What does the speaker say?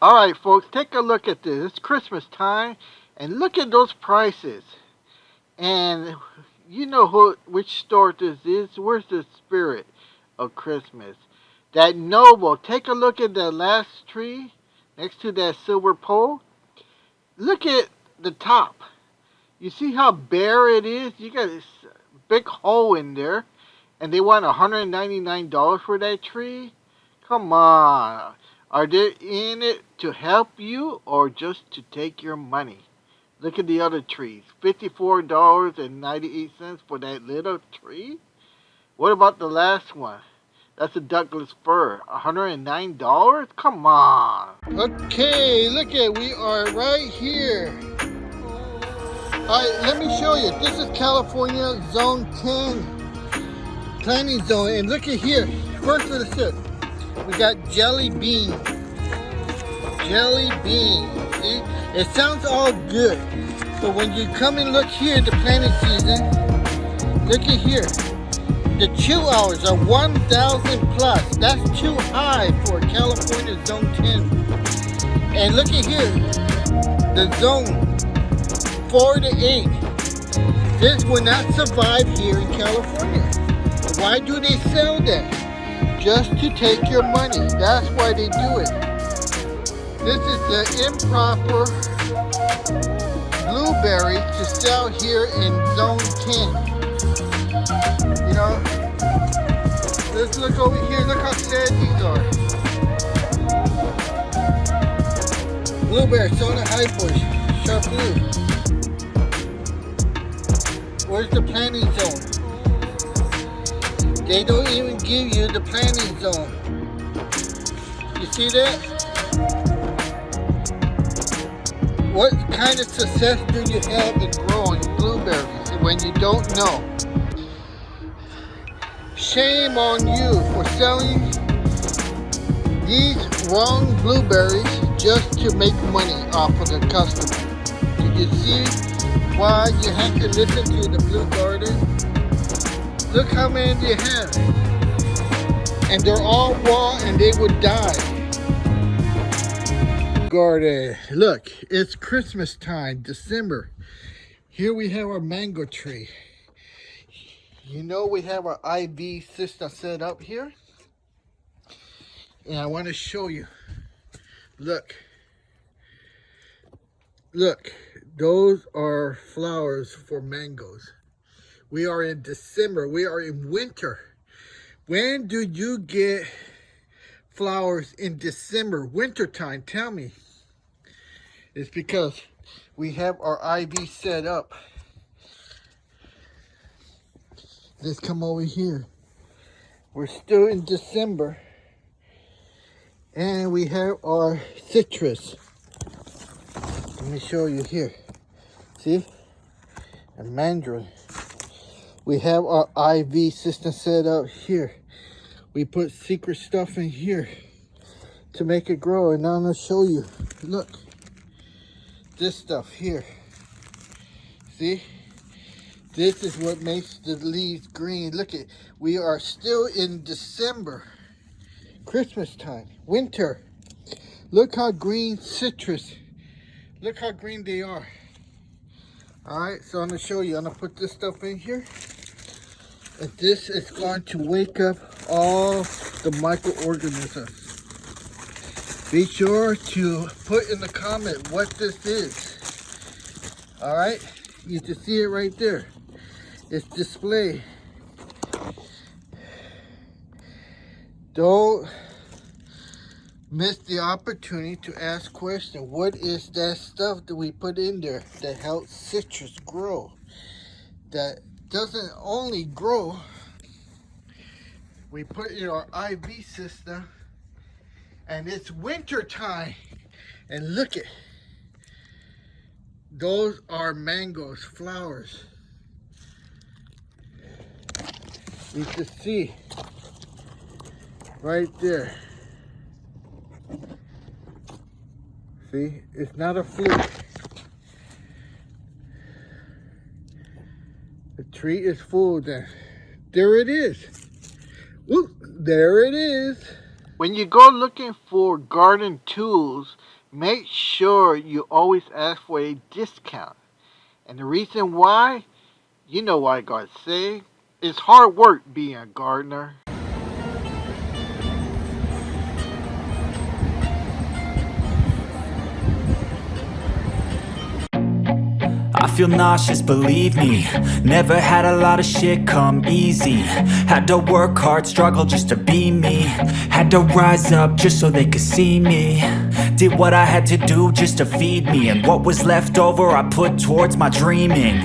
Alright folks, take a look at this. It's Christmas time and look at those prices. And you know which store this is. Where's the spirit of Christmas? That noble. Take a look at that last tree next to that silver pole. Look at the top. You see how bare it is? You got this big hole in there. And they want $199 for that tree? Come on. Are they in it to help you or just to take your money? Look at the other trees. $54.98 for that little tree? What about the last one? That's a Douglas fir. $109? Come on. Okay, look at, we are right here. Alright, let me show you. This is California Zone 10 planting zone. And look at here. First for the sip. We got jelly beans. Jelly beans. See? It sounds all good. But when you come and look here at the planting season, look at here. The chill hours are 1,000 plus. That's too high for California Zone 10. And look at here. The zone 4 to 8. This will not survive here in California. Why do they sell that? Just to take your money. That's why they do it. This is the improper blueberries to sell here in Zone 10. You know, let's look over here. Look how sad these are. Blueberry, soda high bush, sharp blue. Where's the planting zone? They don't even give you the planting zone. You see that? What kind of success do you have in growing blueberries when you don't know? Shame on you for selling these wrong blueberries just to make money off of the customer. Did you see why you have to listen to the Blue Garden? Look how many you have. And they're all raw and they would die. Garden. Look, it's Christmas time, December. Here we have our mango tree. You know we have our IV system set up here. And I want to show you. Look. Look, those are flowers for mangoes. We are in December. We are in winter. When do you get flowers in December, winter time? Tell me. It's because we have our IV set up. Let's come over here. We're still in December. And we have our citrus. Let me show you here. See? A mandarin. We have our IV system set up here. We put secret stuff in here to make it grow. And now I'm going to show you. Look. This stuff here. See? This is what makes the leaves green. Look at, we are still in December. Christmas time. Winter. Look how green citrus. Look how green they are. Alright, so I'm going to show you. I'm going to put this stuff in here. And this is going to wake up all the microorganisms. Be sure to put in the comment what this is. Alright, you can see it right there. It's displayed. Don't miss the opportunity to ask questions. What is that stuff that we put in there that helps citrus grow? That doesn't only grow, we put in our IV system, and it's winter time. And look at, those are mangoes, flowers. You can see right there. See, it's not a fluke. The tree is full then. There it is. Whoop, there it is. When you go looking for garden tools, make sure you always ask for a discount. And the reason why, you know what I gotta say, it's hard work being a gardener. I feel nauseous, believe me. Never had a lot of shit come easy. Had to work hard, struggle just to be me. Had to rise up just so they could see me. Did what I had to do just to feed me. And what was left over I put towards my dreaming.